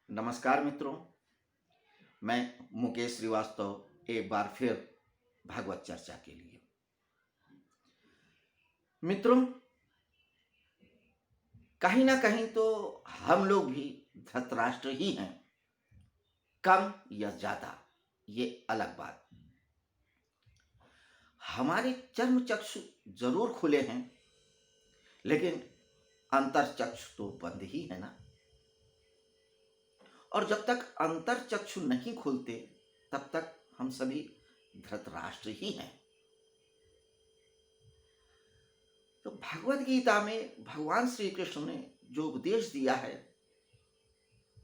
नमस्कार मित्रों, मैं मुकेश श्रीवास्तव एक बार फिर भागवत चर्चा के लिए। मित्रों, कहीं ना कहीं तो हम लोग भी धृतराष्ट्र ही हैं, कम या ज्यादा ये अलग बात। हमारे चर्म चक्षु जरूर खुले हैं, लेकिन अंतर चक्षु तो बंद ही है ना। और जब तक अंतर चक्षु नहीं खुलते तब तक हम सभी धृतराष्ट्र ही हैं। तो भगवत गीता में भगवान श्री कृष्ण ने जो उपदेश दिया है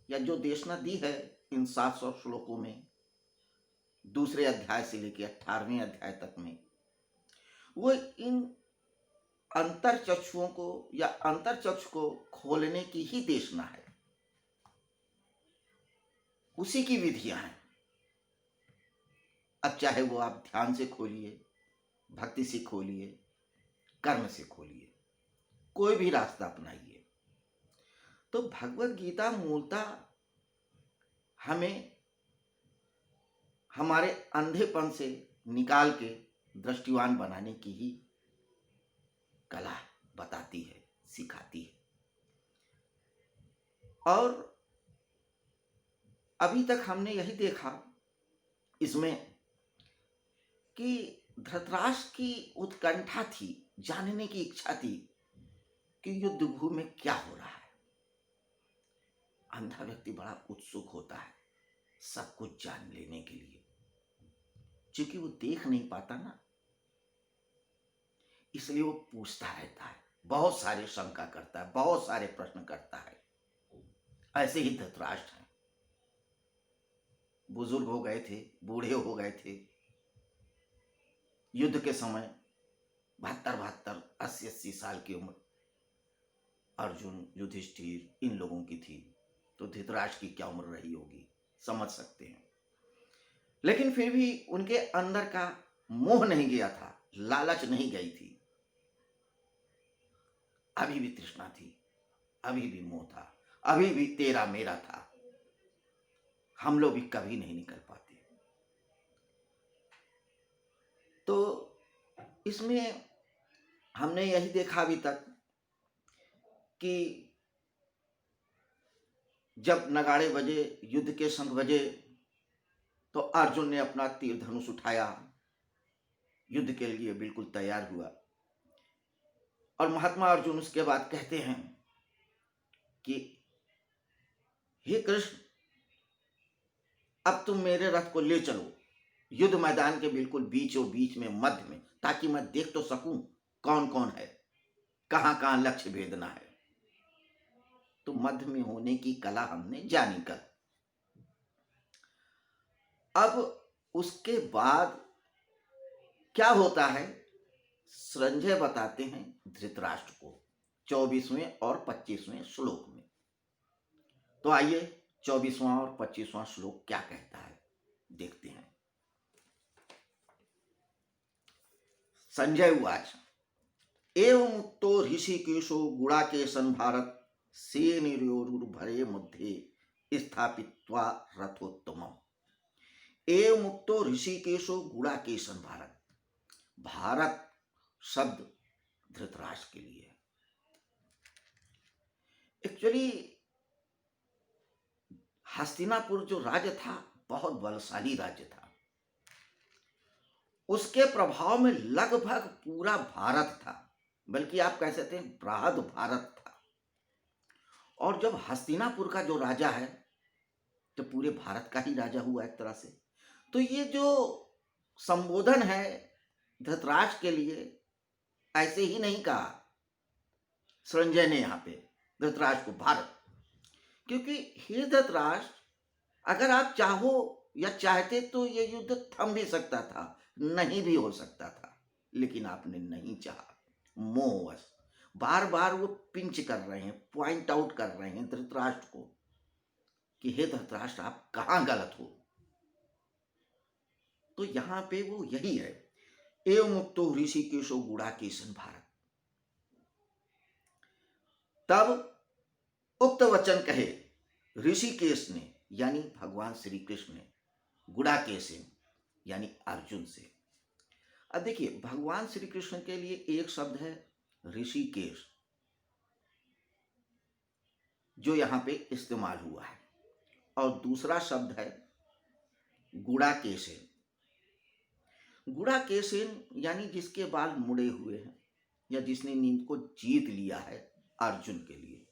या जो देशना दी है इन 700 श्लोकों में, दूसरे अध्याय से लेकर 18वें अध्याय तक में, वो इन अंतर चक्षुओं को या अंतर चक्षु को खोलने की ही देशना है, उसी की विधियां हैं। अब चाहे वो आप ध्यान से खोलिए, भक्ति से खोलिए, कर्म से खोलिए, कोई भी रास्ता अपनाइए। तो भगवत गीता मूलतः हमें हमारे अंधेपन से निकाल के दृष्टिवान बनाने की ही कला बताती है, सिखाती है। और अभी तक हमने यही देखा इसमें कि धृतराष्ट्र की उत्कंठा थी, जानने की इच्छा थी कि युद्ध भूमि में क्या हो रहा है। अंधा व्यक्ति बड़ा उत्सुक होता है सब कुछ जान लेने के लिए, क्योंकि वो देख नहीं पाता ना, इसलिए वो पूछता रहता है, बहुत सारे शंका करता है, बहुत सारे प्रश्न करता है। ऐसे ही धृतराष्ट्र हैं, बुजुर्ग हो गए थे, बूढ़े हो गए थे युद्ध के समय, 72 80 साल की उम्र अर्जुन, युधिष्ठिर इन लोगों की थी, तो धृतराष्ट्र की क्या उम्र रही होगी समझ सकते हैं। लेकिन फिर भी उनके अंदर का मोह नहीं गया था, लालच नहीं गई थी, अभी भी तृष्णा थी, अभी भी मोह था, अभी भी तेरा मेरा था। हम लोग भी कभी नहीं निकल पाते। तो इसमें हमने यही देखा अभी तक कि जब नगाड़े बजे, युद्ध के शंख बजे, तो अर्जुन ने अपना तीर धनुष उठाया, युद्ध के लिए बिल्कुल तैयार हुआ। और महात्मा अर्जुन उसके बाद कहते हैं कि हे कृष्ण, अब तुम मेरे रथ को ले चलो युद्ध मैदान के बिल्कुल बीचों बीच में, मध्य में, ताकि मैं देख तो सकूं कौन कौन है, कहां कहां लक्ष्य भेदना है। तो मध्य में होने की कला हमने जानी कल। अब उसके बाद क्या होता है, संजय बताते हैं धृतराष्ट्र को 24वें और 25वें श्लोक में। तो आइए 24वां और 25वां श्लोक क्या कहता है देखते हैं। संजय उवाच एवं मुक्तो ऋषिकेशो गुणाकेशन भारत सेनयोरुर्भरे मध्ये स्थापित्वा रथोत्तमम्। एवं मुक्तो ऋषिकेशो गुणाकेशन भारत, भारत शब्द धृतराष्ट्र के लिए है। एक्चुअली हस्तिनापुर जो राज्य था बहुत बलशाली राज्य था, उसके प्रभाव में लगभग पूरा भारत था, बल्कि आप कह सकते हैं बृहद भारत था। और जब हस्तिनापुर का जो राजा है तो पूरे भारत का ही राजा हुआ एक तरह से। तो ये जो संबोधन है धृतराष्ट्र के लिए, ऐसे ही नहीं कहा संजय ने यहाँ पे धृतराष्ट्र को भारत, क्योंकि हे धृतराष्ट्र, अगर आप चाहो या चाहते तो ये युद्ध थम भी सकता था, नहीं भी हो सकता था, लेकिन आपने नहीं चाहा, मोहवश। बार बार वो पिंच कर रहे हैं, पॉइंट आउट कर रहे हैं धृतराष्ट्र को कि हे धृतराष्ट्र, आप कहां गलत हो। तो यहां पे वो यही है, एवं मुक्तो ऋषिकेशो गुणाकेशन भारत। तब उक्त वचन कहे, ऋषिकेश ने यानी भगवान श्री कृष्ण ने गुड़ाकेशन यानी अर्जुन से। अब देखिए, भगवान श्री कृष्ण के लिए एक शब्द है ऋषिकेश जो यहां पे इस्तेमाल हुआ है, और दूसरा शब्द है गुड़ाकेशन। गुड़ाकेशन यानी जिसके बाल मुड़े हुए हैं या जिसने नींद को जीत लिया है, अर्जुन के लिए।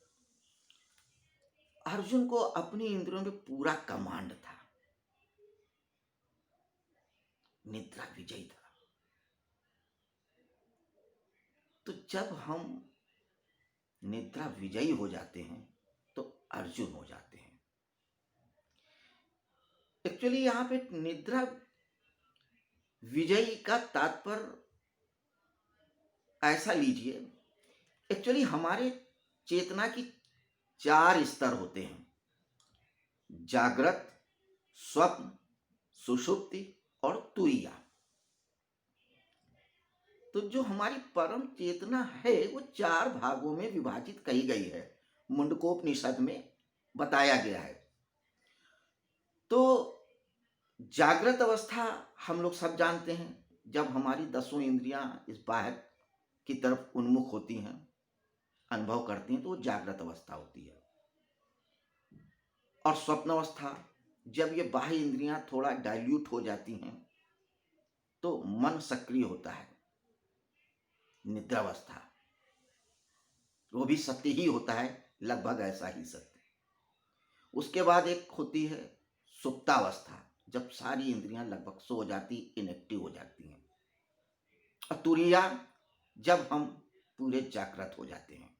अर्जुन को अपनी इंद्रियों में पूरा कमांड था, निद्रा विजयी था। तो जब हम निद्रा विजयी हो जाते हैं तो अर्जुन हो जाते हैं। एक्चुअली यहां पे निद्रा विजयी का तात्पर्य ऐसा लीजिए, एक्चुअली हमारे चेतना की 4 स्तर होते हैं: जागृत, स्वप्न, सुषुप्ति और तुरीया। तो जो हमारी परम चेतना है वो 4 भागों में विभाजित कही गई है, मुंडकोपनिषद में बताया गया है। तो जागृत अवस्था हम लोग सब जानते हैं, जब हमारी 10 इंद्रियां इस बाहर की तरफ उन्मुख होती हैं, अनुभव करती हैं, तो वो जागृत अवस्था होती है। और स्वप्न अवस्था, जब ये बाह्य इंद्रियां थोड़ा डाइल्यूट हो जाती हैं तो मन सक्रिय होता है, निद्रावस्था। वो भी सत्य ही होता है, लगभग ऐसा ही सत्य। उसके बाद एक होती है सुप्तावस्था, जब सारी इंद्रियां लगभग सो जाती, इनएक्टिव हो जाती हैं। और तुरीया, जब हम पूरे जागृत हो जाते हैं।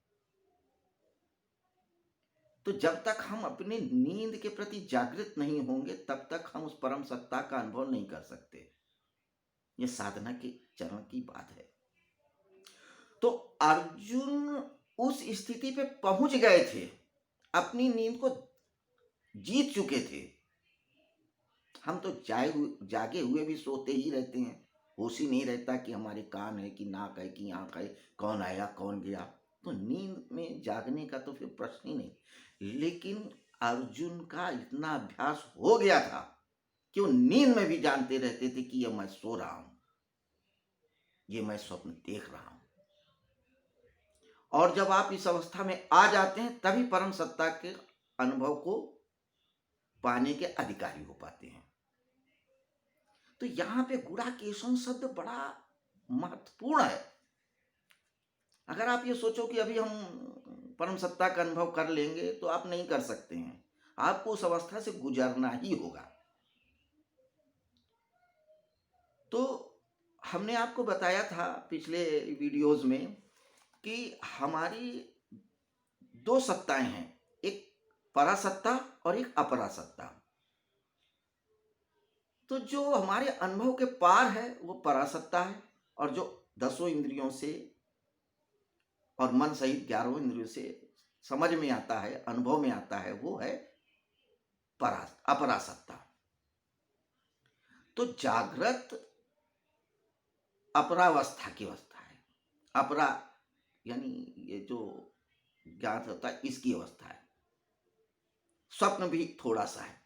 तो जब तक हम अपने नींद के प्रति जागृत नहीं होंगे तब तक हम उस परम सत्ता का अनुभव नहीं कर सकते। ये साधना के चरण की बात है। तो अर्जुन उस स्थिति पे पहुंच गए थे, अपनी नींद को जीत चुके थे। हम तो जागे हुए भी सोते ही रहते हैं, होश ही नहीं रहता कि हमारे कान है कि नाक है कि आंख है, कौन आया कौन गया। तो नींद में जागने का तो फिर प्रश्न ही नहीं। लेकिन अर्जुन का इतना अभ्यास हो गया था कि वो नींद में भी जानते रहते थे कि ये मैं सो रहा हूं, ये मैं स्वप्न देख रहा हूं। और जब आप इस अवस्था में आ जाते हैं तभी परम सत्ता के अनुभव को पाने के अधिकारी हो पाते हैं। तो यहां पे गुड़ाकेशन शब्द बड़ा महत्वपूर्ण है। अगर आप ये सोचो कि अभी हम परम सत्ता का अनुभव कर लेंगे तो आप नहीं कर सकते हैं, आपको उस अवस्था से गुजरना ही होगा। तो हमने आपको बताया था पिछले वीडियोस में कि हमारी 2 सत्ताएं हैं, एक परासत्ता और एक अपरासत्ता। तो जो हमारे अनुभव के पार है वो परासत्ता है, और जो 10 इंद्रियों से और मन सहित 11 इंद्रियों से समझ में आता है, अनुभव में आता है, वो है अपरासत्ता। तो जागृत अपरावस्था की अवस्था है। अपरा यानी ये जो ज्ञात होता है इसकी अवस्था है। स्वप्न भी थोड़ा सा है,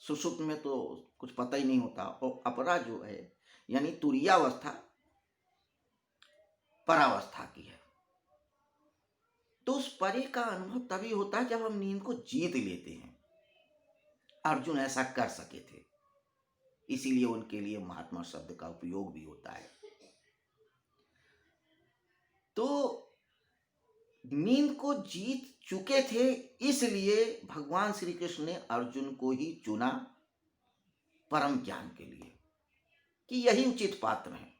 सुषुप्त में तो कुछ पता ही नहीं होता। और अपरा जो है यानी तुरीयावस्था परावस्था की है। तो उस परे का अनुभव तभी होता है जब हम नींद को जीत लेते हैं। अर्जुन ऐसा कर सके थे, इसीलिए उनके लिए महात्मा शब्द का उपयोग भी होता है। तो नींद को जीत चुके थे, इसलिए भगवान श्री कृष्ण ने अर्जुन को ही चुना परम ज्ञान के लिए कि यही उचित पात्र हैं,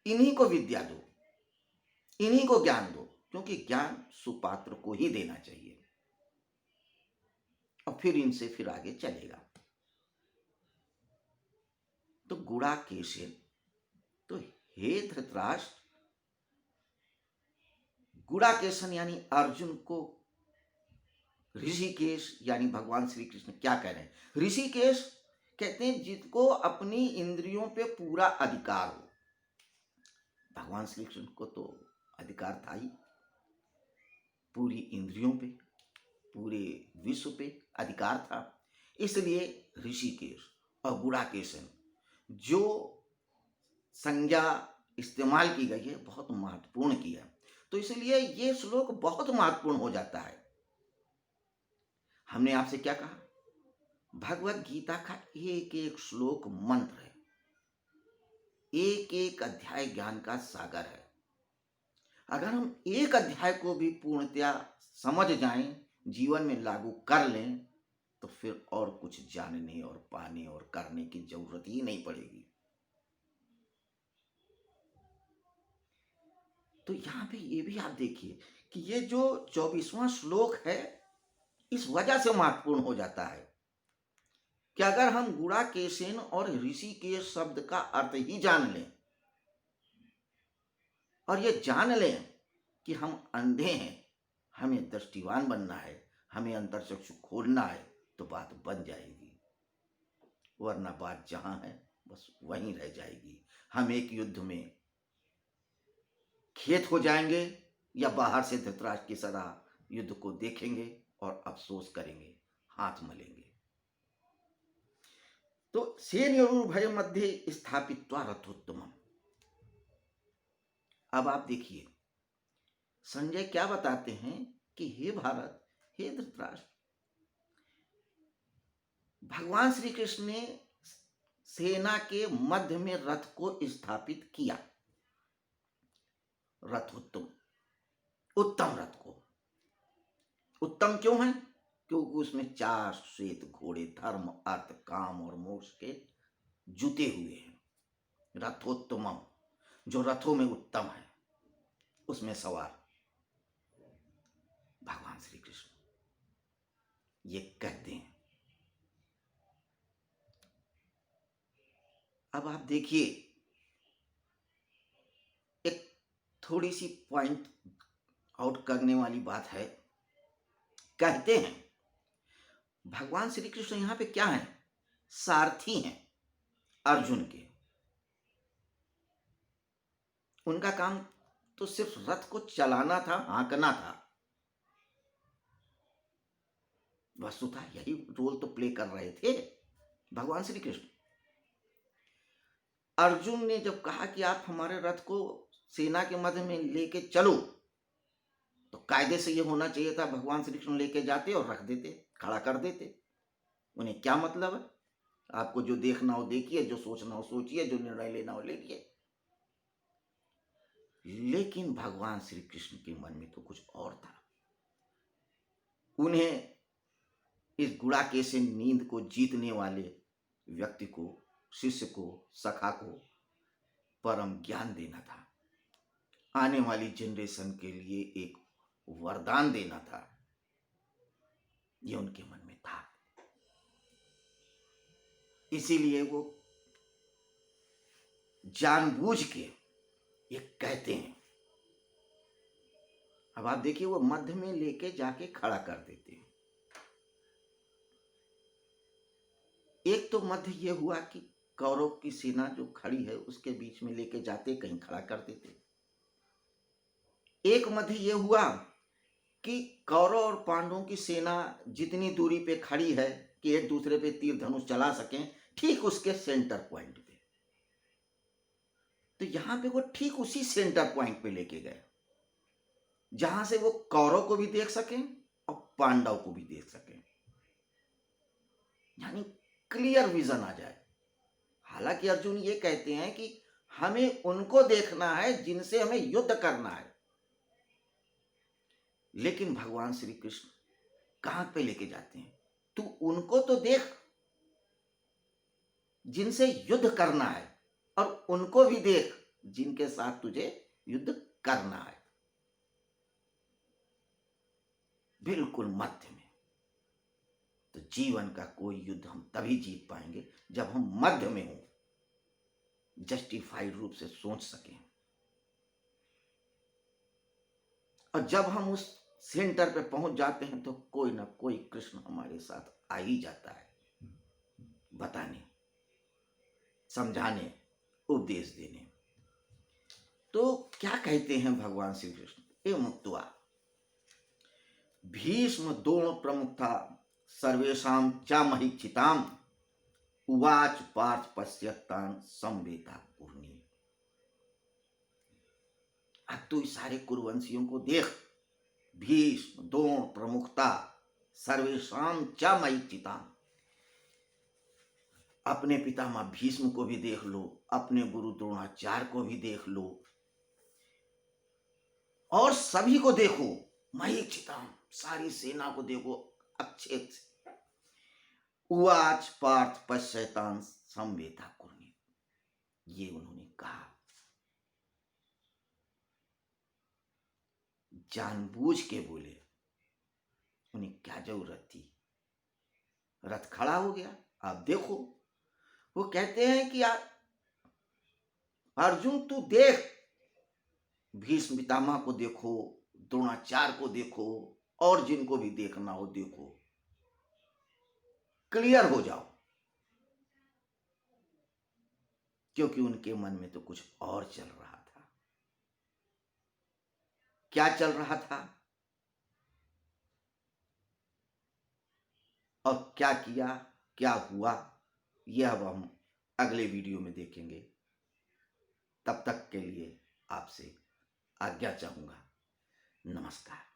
इन्हीं को विद्या दो, इन्हीं को ज्ञान दो, क्योंकि ज्ञान सुपात्र को ही देना चाहिए और फिर इनसे फिर आगे चलेगा। तो गुड़ाकेशन, तो हे धृतराष्ट्र, गुड़ाकेशन यानी अर्जुन को ऋषिकेश यानी भगवान श्री कृष्ण क्या कह रहे हैं? ऋषिकेश कहते हैं जिसको अपनी इंद्रियों पे पूरा अधिकार हो। भगवान श्री कृष्ण को तो अधिकार था ही पूरी इंद्रियों पे। पूरे विश्व पे अधिकार था। इसलिए ऋषिकेश और गुड़ाकेशन जो संज्ञा इस्तेमाल की गई है बहुत महत्वपूर्ण की है। तो इसलिए ये श्लोक बहुत महत्वपूर्ण हो जाता है। हमने आपसे क्या कहा, भगवत गीता का एक एक श्लोक मंत्र है, एक एक अध्याय ज्ञान का सागर है। अगर हम एक अध्याय को भी पूर्णतया समझ जाएं, जीवन में लागू कर लें, तो फिर और कुछ जानने और पाने और करने की जरूरत ही नहीं पड़ेगी। तो यहां पे ये भी आप देखिए कि ये जो 24वां श्लोक है इस वजह से महत्वपूर्ण हो जाता है कि अगर हम गुड़ाकेशन और ऋषिकेश शब्द का अर्थ ही जान लें और ये जान लें कि हम अंधे हैं, हमें दृष्टिवान बनना है, हमें अंतर्चक्षु खोलना है, तो बात बन जाएगी। वरना बात जहां है बस वहीं रह जाएगी। हम एक युद्ध में खेत हो जाएंगे या बाहर से धृतराष्ट्र की तरह युद्ध को देखेंगे और अफसोस करेंगे, हाथ मलेंगे। तो सेनयोरुभय मध्ये स्थापित्वा रथोत्तमम्। अब आप देखिए संजय क्या बताते हैं कि हे भारत, हे धृतराष्ट्र, भगवान श्री कृष्ण ने सेना के मध्य में रथ को स्थापित किया। रथोत्तम, उत्तम रथ को। उत्तम क्यों है? क्योंकि उसमें 4 श्वेत घोड़े धर्म अर्थ काम और मोक्ष के जुटे हुए हैं। रथोत्तमम, जो रथों में उत्तम है, उसमें सवार भगवान श्री कृष्ण ये कहते हैं। अब आप देखिए एक थोड़ी सी पॉइंट आउट करने वाली बात है। कहते हैं भगवान श्री कृष्ण यहां पे क्या है? सारथी हैं अर्जुन के। उनका काम तो सिर्फ रथ को चलाना था, हाँकना था। वस्तुतः यही रोल तो प्ले कर रहे थे भगवान श्री कृष्ण। अर्जुन ने जब कहा कि आप हमारे रथ को सेना के मध्य में लेके चलो, तो कायदे से ये होना चाहिए था भगवान श्री कृष्ण लेके जाते और रख देते, खड़ा कर देते। उन्हें क्या मतलब है? आपको जो देखना हो देखिए, जो सोचना हो सोचिए, जो निर्णय लेना हो ले लीजिए। लेकिन भगवान श्री कृष्ण के मन में तो कुछ और था। उन्हें इस गुड़ाकेशन नींद को जीतने वाले व्यक्ति को, शिष्य को, सखा को परम ज्ञान देना था। आने वाली जनरेशन के लिए एक वरदान देना था। ये उनके मन में था। इसीलिए वो जानबूझ के ये कहते हैं। अब आप देखिए वो मध्य में लेके जाके खड़ा कर देते हैं। एक तो मध्य ये हुआ कि कौरव की सेना जो खड़ी है उसके बीच में लेके जाते, कहीं खड़ा कर देते। एक मध्य ये हुआ कि कौरव और पांडवों की सेना जितनी दूरी पे खड़ी है कि एक दूसरे पे तीर धनुष चला सकें, ठीक उसके सेंटर पॉइंट पे। तो यहां पे वो ठीक उसी सेंटर पॉइंट पे लेके गए जहां से वो कौरव को भी देख सकें और पांडव को भी देख सकें, यानी क्लियर विजन आ जाए। हालांकि अर्जुन ये कहते हैं कि हमें उनको देखना है जिनसे हमें युद्ध करना है, लेकिन भगवान श्री कृष्ण कहां पे लेके जाते हैं? तू उनको तो देख जिनसे युद्ध करना है, और उनको भी देख जिनके साथ तुझे युद्ध करना है। बिल्कुल मध्य में। तो जीवन का कोई युद्ध हम तभी जीत पाएंगे जब हम मध्य में हो, जस्टिफाइड रूप से सोच सकें। और जब हम उस सेंटर पे पहुंच जाते हैं तो कोई ना कोई कृष्ण हमारे साथ आ ही जाता है, बताने, समझाने, उपदेश देने। तो क्या कहते हैं भगवान श्री कृष्ण? ए मुक्तवा, भीष्म द्रोण प्रमुखता सर्वेषां चामहीक्षिताम् उवाच पार्थ पश्यतान संवेता पूर्णी। अब तो इस सारे कुरुवंशियों को देख, भीष्म द्रोण प्रमुखता सर्वेषां चामहीक्षिताम्, अपने पितामह भीष्म को भी देख लो, अपने गुरु द्रोणाचार्य को भी देख लो, और सभी को देखो, महीक्षिताम, सारी सेना को देखो अच्छे से। उवाच पार्थ पश्यतान संवेता कुर्मी, ये उन्होंने कहा। जानबूझ के बोले, उन्हें क्या जरूरत थी। रथ खड़ा हो गया, आप देखो। वो कहते हैं कि अर्जुन तू देख, भीष्म पितामह को देखो, द्रोणाचार्य को देखो, और जिनको भी देखना हो देखो, क्लियर हो जाओ, क्योंकि उनके मन में तो कुछ और चल रहा था। क्या चल रहा था और क्या किया, क्या हुआ, यह अब हम अगले वीडियो में देखेंगे। तब तक के लिए आपसे आज्ञा चाहूंगा। नमस्कार।